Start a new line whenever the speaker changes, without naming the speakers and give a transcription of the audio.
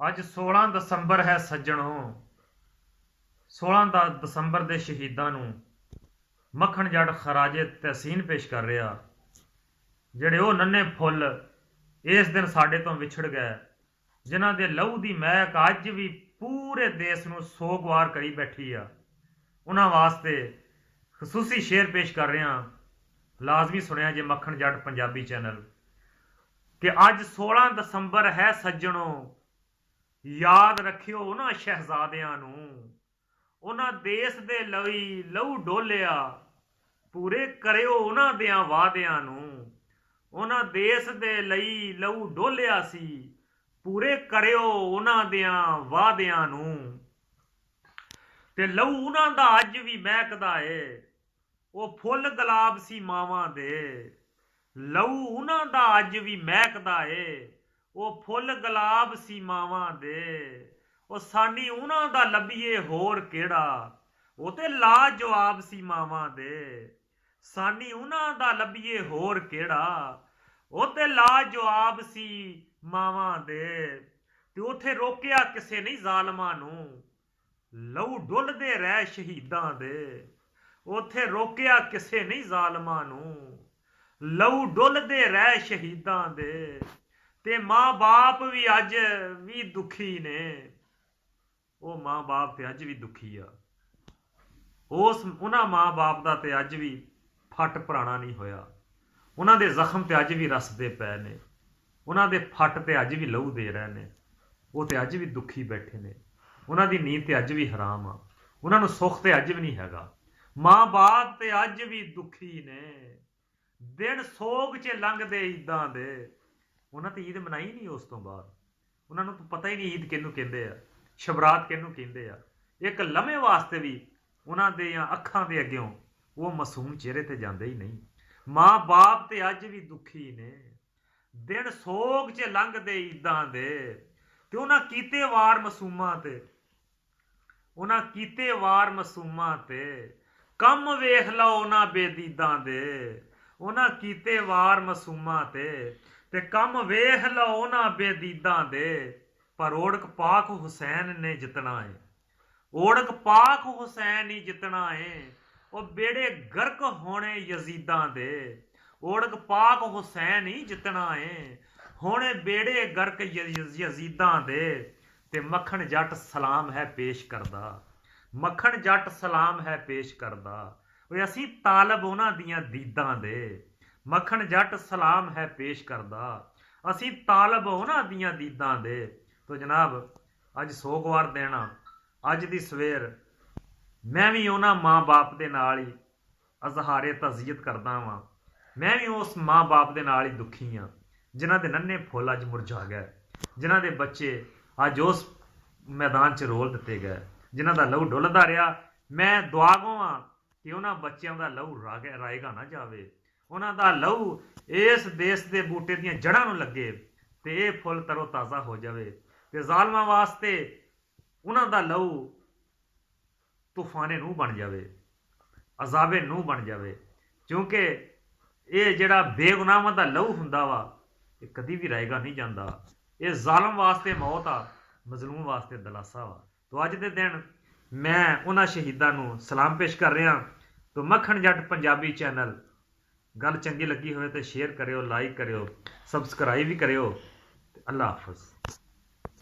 ਅੱਜ 16 ਦਸੰਬਰ ਹੈ ਸੱਜਣੋ। 16 ਦਸੰਬਰ ਦੇ ਸ਼ਹੀਦਾਂ ਨੂੰ ਮੱਖਣ ਜੱਟ ਖਰਾਜੇ ਤਹਿਸੀਨ ਪੇਸ਼ ਕਰ ਰਿਹਾ। ਜਿਹੜੇ ਉਹ ਨੰਨੇ ਫੁੱਲ ਇਸ ਦਿਨ ਸਾਡੇ ਤੋਂ ਵਿਛੜ ਗਏ, ਜਿਨ੍ਹਾਂ ਦੇ ਲਹੂ ਦੀ ਮਹਿਕ ਅੱਜ ਵੀ ਪੂਰੇ ਦੇਸ਼ ਨੂੰ ਸੋਗਵਾਰ ਕਰੀ ਬੈਠੀ ਆ, ਉਹਨਾਂ ਵਾਸਤੇ ਖਸੂਸੀ ਸ਼ੇਰ ਪੇਸ਼ ਕਰ ਰਿਹਾ। ਲਾਜ਼ਮੀ ਸੁਣਿਆ ਜੇ ਮੱਖਣ ਜੱਟ ਪੰਜਾਬੀ ਚੈਨਲ ਕਿ ਅੱਜ 16 ਦਸੰਬਰ ਹੈ ਸੱਜਣੋ। ਯਾਦ ਰੱਖਿਓ ਉਹਨਾਂ ਸ਼ਹਿਜ਼ਾਦਿਆਂ ਨੂੰ, ਉਹਨਾਂ ਦੇਸ਼ ਦੇ ਲਈ ਲਹੂ ਡੋਲਿਆ, ਪੂਰੇ ਕਰਿਓ ਉਹਨਾਂ ਦਿਆਂ ਵਾਅਦਿਆਂ ਨੂੰ। ਉਹਨਾਂ ਦੇਸ਼ ਦੇ ਲਈ ਲਹੂ ਡੋਲਿਆ ਸੀ, ਪੂਰੇ ਕਰਿਓ ਉਹਨਾਂ ਦਿਆਂ ਵਾਅਦਿਆਂ ਨੂੰ। ਤੇ ਲਹੂ ਉਹਨਾਂ ਦਾ ਅੱਜ ਵੀ ਮਹਿਕਦਾ ਏ, ਉਹ ਫੁੱਲ ਗੁਲਾਬ ਸੀ ਮਾਵਾਂ ਦੇ। ਲਹੂ ਉਹਨਾਂ ਦਾ ਅੱਜ ਵੀ ਮਹਿਕਦਾ ਏ, ਉਹ ਫੁੱਲ ਗੁਲਾਬ ਸੀ ਮਾਵਾਂ ਦੇ। ਉਹ ਸਾਨੀ ਉਹਨਾਂ ਦਾ ਲੱਭੀਏ ਹੋਰ ਕਿਹੜਾ, ਉਹ ਤੇ ਲਾਜਵਾਬ ਸੀ ਮਾਵਾਂ ਦੇ। ਸਾਨੀ ਉਹਨਾਂ ਦਾ ਲੱਭੀਏ ਹੋਰ ਕਿਹੜਾ, ਉਹ ਤੇ ਲਾਜਵਾਬ ਸੀ ਮਾਵਾਂ ਦੇ। ਤੇ ਉੱਥੇ ਰੋਕਿਆ ਕਿਸੇ ਨਹੀਂ ਜ਼ਾਲਮਾਂ ਨੂੰ, ਲਹੂ ਡੁੱਲਦੇ ਰਹਿ ਸ਼ਹੀਦਾਂ ਦੇ। ਉੱਥੇ ਰੋਕਿਆ ਕਿਸੇ ਨਹੀਂ ਜ਼ਾਲਮਾਂ ਨੂੰ, ਲਹੂ ਡੁੱਲਦੇ ਰਹਿ ਸ਼ਹੀਦਾਂ ਦੇ। ਤੇ ਮਾਂ ਬਾਪ ਵੀ ਅੱਜ ਵੀ ਦੁਖੀ ਨੇ, ਉਹ ਮਾਂ ਬਾਪ ਤੇ ਅੱਜ ਵੀ ਦੁਖੀ ਆ। ਉਹਨਾਂ ਮਾਂ ਬਾਪ ਦਾ ਤੇ ਅੱਜ ਵੀ ਫੱਟ ਭਰਾਣਾ ਨਹੀਂ ਹੋਇਆ। ਉਹਨਾਂ ਦੇ ਜ਼ਖਮ ਤੇ ਅੱਜ ਵੀ ਰਸਦੇ ਪਏ ਨੇ, ਉਹਨਾਂ ਦੇ ਫੱਟ ਤੇ ਅੱਜ ਵੀ ਲਹੂ ਦੇ ਰਹੇ ਨੇ। ਉਹ ਤੇ ਅੱਜ ਵੀ ਦੁਖੀ ਬੈਠੇ ਨੇ, ਉਹਨਾਂ ਦੀ ਨੀਂਦ ਤੇ ਅੱਜ ਵੀ ਹਰਾਮ ਆ, ਉਹਨਾਂ ਨੂੰ ਸੁੱਖ ਤੇ ਅੱਜ ਵੀ ਨਹੀਂ ਹੈਗਾ। ਮਾਂ ਬਾਪ ਤੇ ਅੱਜ ਵੀ ਦੁਖੀ ਨੇ, ਦਿਨ ਸੋਗ 'ਚ ਲੰਘਦੇ ਈਦਾਂ ਦੇ। ਉਹਨਾਂ ਤੇ ਈਦ ਮਨਾਈ ਨਹੀਂ ਉਸ ਤੋਂ ਬਾਅਦ, ਉਹਨਾਂ ਨੂੰ ਪਤਾ ਹੀ ਨਹੀਂ ਈਦ ਕਿਹਨੂੰ ਕਹਿੰਦੇ ਆ, ਸ਼ਬਰਾਤ ਕਿਹਨੂੰ ਕਹਿੰਦੇ ਆ। ਇੱਕ ਲਮੇ ਵਾਸਤੇ ਵੀ ਉਹਨਾਂ ਦੇ ਅੱਖਾਂ ਦੇ ਅੱਗਿਓਂ ਉਹ ਮਾਸੂਮ ਚਿਹਰੇ ਤੇ ਜਾਂਦੇ ਹੀ ਨਹੀਂ। ਮਾਂ ਬਾਪ ਤੇ ਅੱਜ ਵੀ ਦੁਖੀ ਨੇ, ਦਿਨ ਸੋਗ 'ਚ ਲੰਘਦੇ ਈਦਾਂ ਦੇ। ਤੇ ਉਹਨਾਂ ਕੀਤੇ ਵਾਰ ਮਾਸੂਮਾਂ ਤੇ, ਉਹਨਾਂ ਕੀਤੇ ਵਾਰ ਮਾਸੂਮਾਂ ਤੇ। ਕੰਮ ਵੇਖ ਲਓ ਉਹਨਾਂ ਬੇਦੀਦਾਂ ਦੇ, ਉਹਨਾਂ ਕੀਤੇ ਵਾਰ ਮਾਸੂਮਾਂ ਤੇ ਕੰਮ ਵੇਖ ਲਓ ਉਹਨਾਂ ਬੇਦੀਦਾਂ ਦੇ। ਪਰ ਓੜਕ ਪਾਕ ਹੁਸੈਨ ਨੇ ਜਿੱਤਣਾ ਏ, ਓੜਕ ਪਾਕ ਹੁਸੈਨ ਹੀ ਜਿੱਤਣਾ ਏ। ਉਹ ਬੇੜੇ ਗਰਕ ਹੋਣੇ ਯਜ਼ੀਦਾਂ ਦੇ, ਓੜਕ ਪਾਕ ਹੁਸੈਨ ਹੀ ਜਿੱਤਣਾ ਏ। ਹੁਣ ਬੇੜੇ ਗਰਕ ਯਜ਼ੀਦਾਂ ਦੇ। ਤੇ ਮੱਖਣ ਜੱਟ ਸਲਾਮ ਹੈ ਪੇਸ਼ ਕਰਦਾ, ਮੱਖਣ ਜੱਟ ਸਲਾਮ ਹੈ ਪੇਸ਼ ਕਰਦਾ। ਓਏ ਅਸੀਂ ਤਾਲਬ ਉਹਨਾਂ ਦੀਆਂ ਦੀਦਾਂ ਦੇ, ਮੱਖਣ ਜੱਟ ਸਲਾਮ ਹੈ ਪੇਸ਼ ਕਰਦਾ। ਅਸੀਂ ਤਾਲਬ ਉਹਨਾਂ ਦੀਆਂ ਦੀਦਾਂ ਦੇ। ਤੋ ਜਨਾਬ ਅੱਜ ਸੋਗਵਾਰ ਦੇਣਾ, ਅੱਜ ਦੀ ਸਵੇਰ ਮੈਂ ਵੀ ਉਹਨਾਂ ਮਾਂ ਬਾਪ ਦੇ ਨਾਲ ਹੀ ਅਜ਼ਹਾਰੇ ਤਜ਼ੀਅਤ ਕਰਦਾ ਵਾਂ। ਮੈਂ ਵੀ ਉਸ ਮਾਂ ਬਾਪ ਦੇ ਨਾਲ ਹੀ ਦੁਖੀ ਹਾਂ, ਜਿਨ੍ਹਾਂ ਦੇ ਨੰਨੇ ਫੁੱਲ ਅੱਜ ਮੁਰਝਾ ਗਏ, ਜਿਨ੍ਹਾਂ ਦੇ ਬੱਚੇ ਅੱਜ ਉਸ ਮੈਦਾਨ 'ਚ ਰੋਲ ਦਿੱਤੇ ਗਏ, ਜਿਨ੍ਹਾਂ ਦਾ ਲਹੂ ਡੁੱਲਦਾ ਰਿਹਾ। ਮੈਂ ਦੁਆ ਗੋਵਾਂ ਕਿ ਉਹਨਾਂ ਬੱਚਿਆਂ ਦਾ ਲਹੂ ਰਾਏਗਾ ਨਾ ਜਾਵੇ, ਉਹਨਾਂ ਦਾ ਲਹੂ ਇਸ ਦੇਸ਼ ਦੇ ਬੂਟੇ ਦੀਆਂ ਜੜ੍ਹਾਂ ਨੂੰ ਲੱਗੇ ਤੇ ਇਹ ਫੁੱਲ ਤਰੋ ਤਾਜ਼ਾ ਹੋ ਜਾਵੇ। ਤੇ ਜ਼ਾਲਮਾਂ ਵਾਸਤੇ ਉਹਨਾਂ ਦਾ ਲਹੂ ਤੂਫਾਨੇ ਨੂੰ ਬਣ ਜਾਵੇ, ਅਜ਼ਾਬੇ ਨੂੰ ਬਣ ਜਾਵੇ। ਕਿਉਂਕਿ ਇਹ ਜਿਹੜਾ ਬੇਗੁਨਾਹਾਂ ਦਾ ਲਹੂ ਹੁੰਦਾ ਵਾ, ਇਹ ਕਦੀ ਵੀ ਰਾਏਗਾ ਨਹੀਂ ਜਾਂਦਾ। ਇਹ ਜ਼ਾਲਮ ਵਾਸਤੇ ਮੌਤ ਆ, ਮਜ਼ਲੂਮ ਵਾਸਤੇ ਦਲਾਸਾ ਵਾ। ਤੋ ਅੱਜ ਦੇ ਦਿਨ ਮੈਂ ਉਹਨਾਂ ਸ਼ਹੀਦਾਂ ਨੂੰ ਸਲਾਮ ਪੇਸ਼ ਕਰ ਰਿਹਾ। ਤੋ ਮੱਖਣ ਜੱਟ ਪੰਜਾਬੀ ਚੈਨਲ ਗੱਲ ਚੰਗੀ ਲੱਗੀ ਹੋਵੇ ਤਾਂ ਸ਼ੇਅਰ ਕਰਿਓ, ਲਾਈਕ ਕਰਿਓ, ਸਬਸਕ੍ਰਾਈਬ ਵੀ ਕਰਿਓ। ਅੱਲਾ ਹਾਫਿਜ਼।